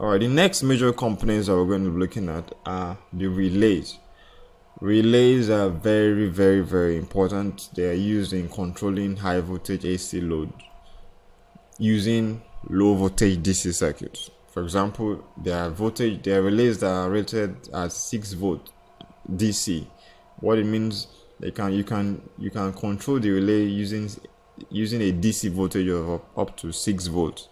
Alright, the next major components that we're going to be looking at are the relays. Relays are very, very, very important. They are used in controlling high voltage AC load using low voltage DC circuits. For example, there are relays that are rated at 6 volt DC. What it means, you can control the relay using a DC voltage of up to 6 volts.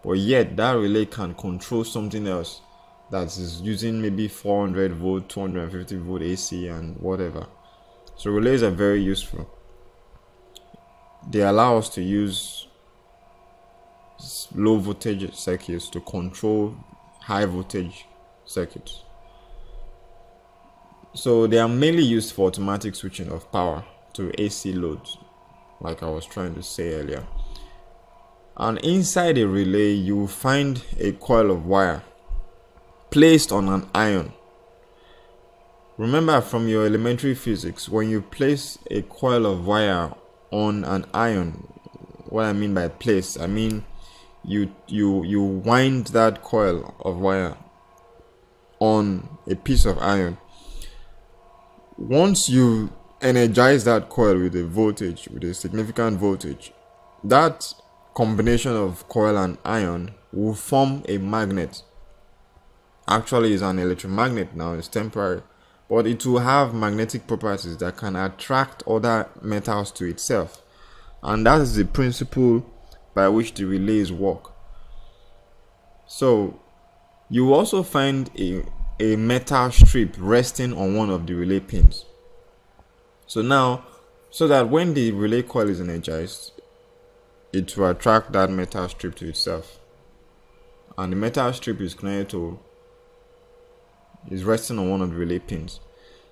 But yet that relay can control something else that is using maybe 400 volt, 250 volt AC and whatever. So relays are very useful. They allow us to use low voltage circuits to control high voltage circuits. So they are mainly used for automatic switching of power to AC loads, like I was trying to say earlier. And inside a relay, you will find a coil of wire placed on an iron. Remember from your elementary physics, when you place a coil of wire on an iron, what I mean by place, I mean you wind that coil of wire on a piece of iron. Once you energize that coil with a significant voltage, that combination of coil and iron will form a magnet. Actually, it's an electromagnet now, it's temporary, but it will have magnetic properties that can attract other metals to itself. And that is the principle by which the relays work. So you will also find a metal strip resting on one of the relay pins. So that when the relay coil is energized, it will attract that metal strip to itself, and the metal strip is resting on one of the relay pins.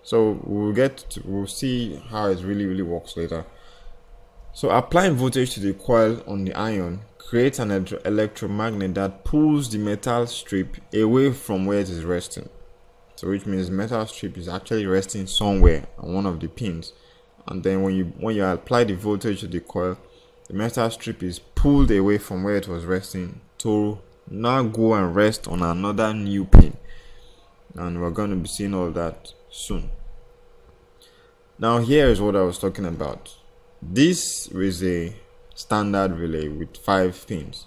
So we'll see how it really works later. So applying voltage to the coil on the iron creates an electromagnet that pulls the metal strip away from where it is resting. So which means the metal strip is actually resting somewhere on one of the pins, and then when you apply the voltage to the coil, the metal strip is pulled away from where it was resting to now go and rest on another new pin. And we're going to be seeing all that soon. Now here is what I was talking about. This is a standard relay with 5 pins.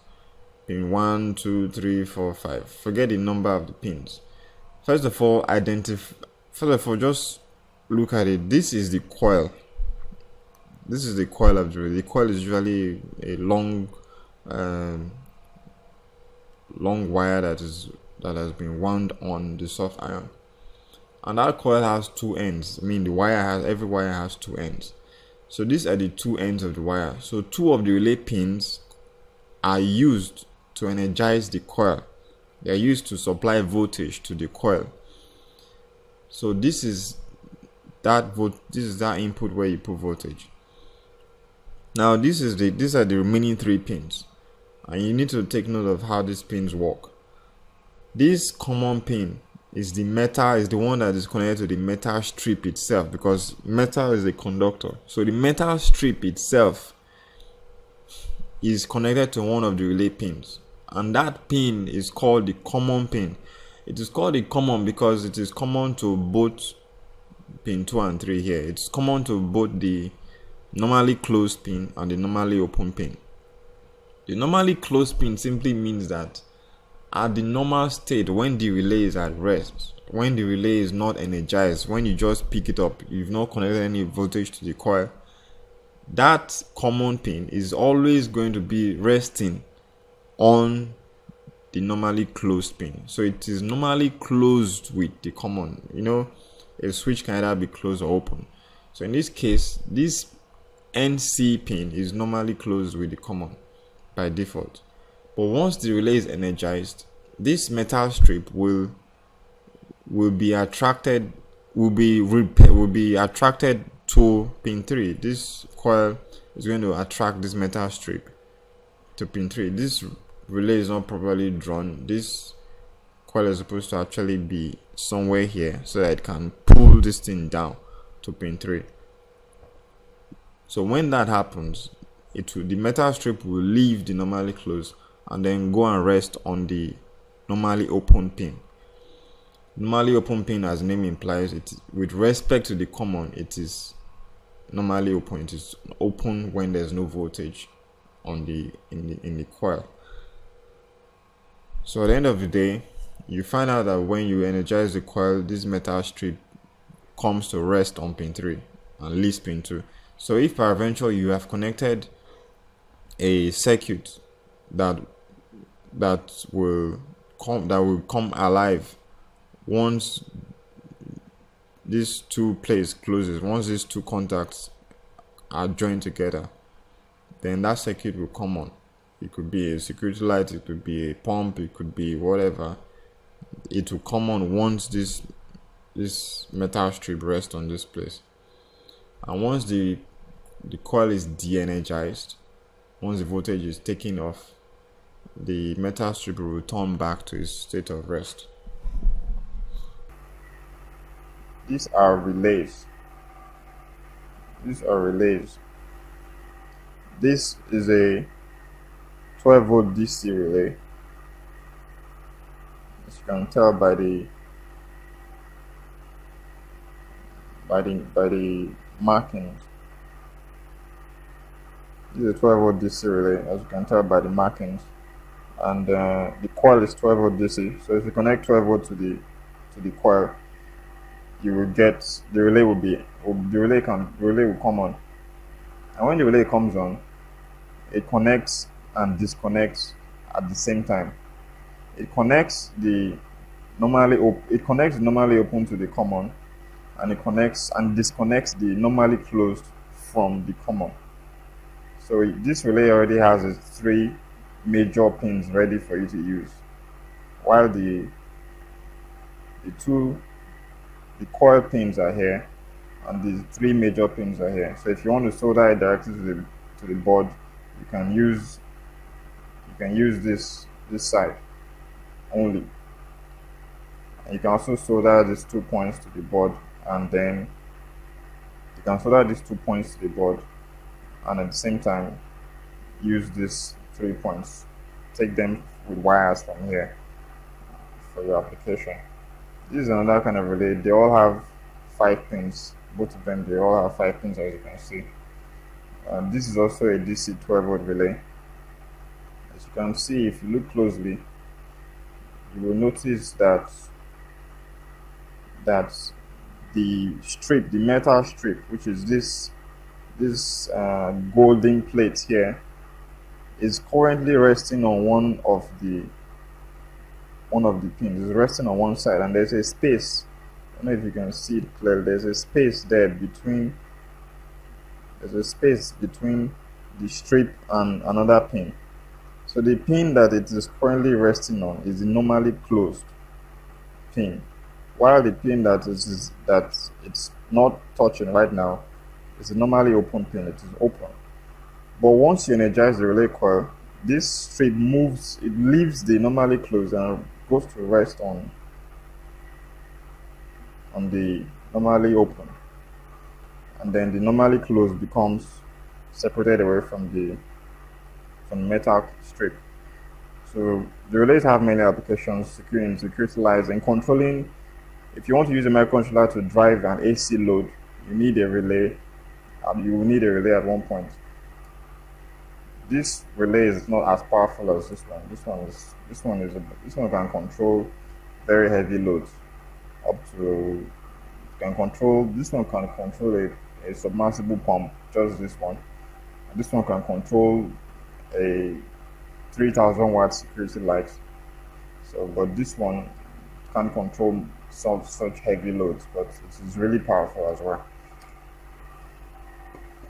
Pin 1, 2, 3, 4, 5. Forget the number of the pins. First of all, just look at it. This is the coil. This is the coil of the relay. The coil is usually a long wire that has been wound on the soft iron, and that coil has 2 ends. I mean, every wire has 2 ends. So these are the 2 ends of the wire. So 2 of the relay pins are used to energize the coil. They are used to supply voltage to the coil. So this is that input where you put voltage. Now these are the remaining 3 pins, and you need to take note of how these pins work. This common pin is the one that is connected to the metal strip itself, because metal is a conductor. So the metal strip itself is connected to one of the relay pins, and that pin is called the common pin. It is called the common because it is common to both pin 2 and 3 here. It's common to both the normally closed pin and the normally open pin. The normally closed pin simply means that at the normal state, when the relay is at rest, when the relay is not energized, when you just pick it up, you've not connected any voltage to the coil, that common pin is always going to be resting on the normally closed pin. So it is normally closed with the common. A switch can either be closed or open. So in this case, this NC pin is normally closed with the common by default. But once the relay is energized, this metal strip will be attracted to pin 3. This coil is going to attract this metal strip to pin 3. This relay is not properly drawn. This coil is supposed to actually be somewhere here so that it can pull this thing down to pin 3. So when that happens, the metal strip will leave the normally closed and then go and rest on the normally open pin. Normally open pin, as the name implies, it with respect to the common, it is normally open. It is open when there's no voltage on the in the coil. So at the end of the day, you find out that when you energize the coil, this metal strip comes to rest on pin 3 and leaves pin 2. So if peradventure you have connected a circuit that will come alive once these two plates closes, once these two contacts are joined together, then that circuit will come on. It could be a security light, it could be a pump, it could be whatever. It will come on once this metal strip rests on this place. And once the coil is de-energized, once the voltage is taken off, the metal strip will return back to its state of rest. These are relays. This is a 12 volt DC relay. As you can tell by the markings. This is a 12 volt DC relay, as you can tell by the markings. And the coil is 12 volt DC. So if you connect 12 volt to the coil, you will get the relay will come on. And when the relay comes on, it connects and disconnects at the same time. It connects the normally open to the common, and it connects and disconnects the normally closed from the common. So this relay already has its 3 major pins ready for you to use, while the coil pins are here and the 3 major pins are here. So if you want to solder it directly to the board, you can use this side only. And you can also solder these 2 points to the board, and then you can solder these 2 points to the board, and at the same time use these 3 points. Take them with wires from here for your application. This is another kind of relay. They all have 5 pins. Both of them, they all have 5 pins, as you can see. This is also a DC 12 volt relay. As you can see, if you look closely, you will notice that the metal strip, which is this golden plate here, is currently resting on one of the pins. It's resting on one side, and there's a space. I don't know if you can see it clearly. There's a space there between the strip and another pin. So the pin that it is currently resting on is the normally closed pin, while the pin that it's not touching right now is a normally open pin. It is open. But once you energize the relay coil, this strip moves, it leaves the normally closed and goes to rest on the normally open, and then the normally closed becomes separated away from the metal strip. So the relays have many applications: security lights, and controlling. If you want to use a microcontroller to drive an AC load, you need a relay. You will need a relay at one point. This relay is not as powerful as this one. This one can control very heavy loads. This one can control a submersible pump, just this one. And this one can control a 3000 watt security light. So, but this one can't control such heavy loads, but it is really powerful as well.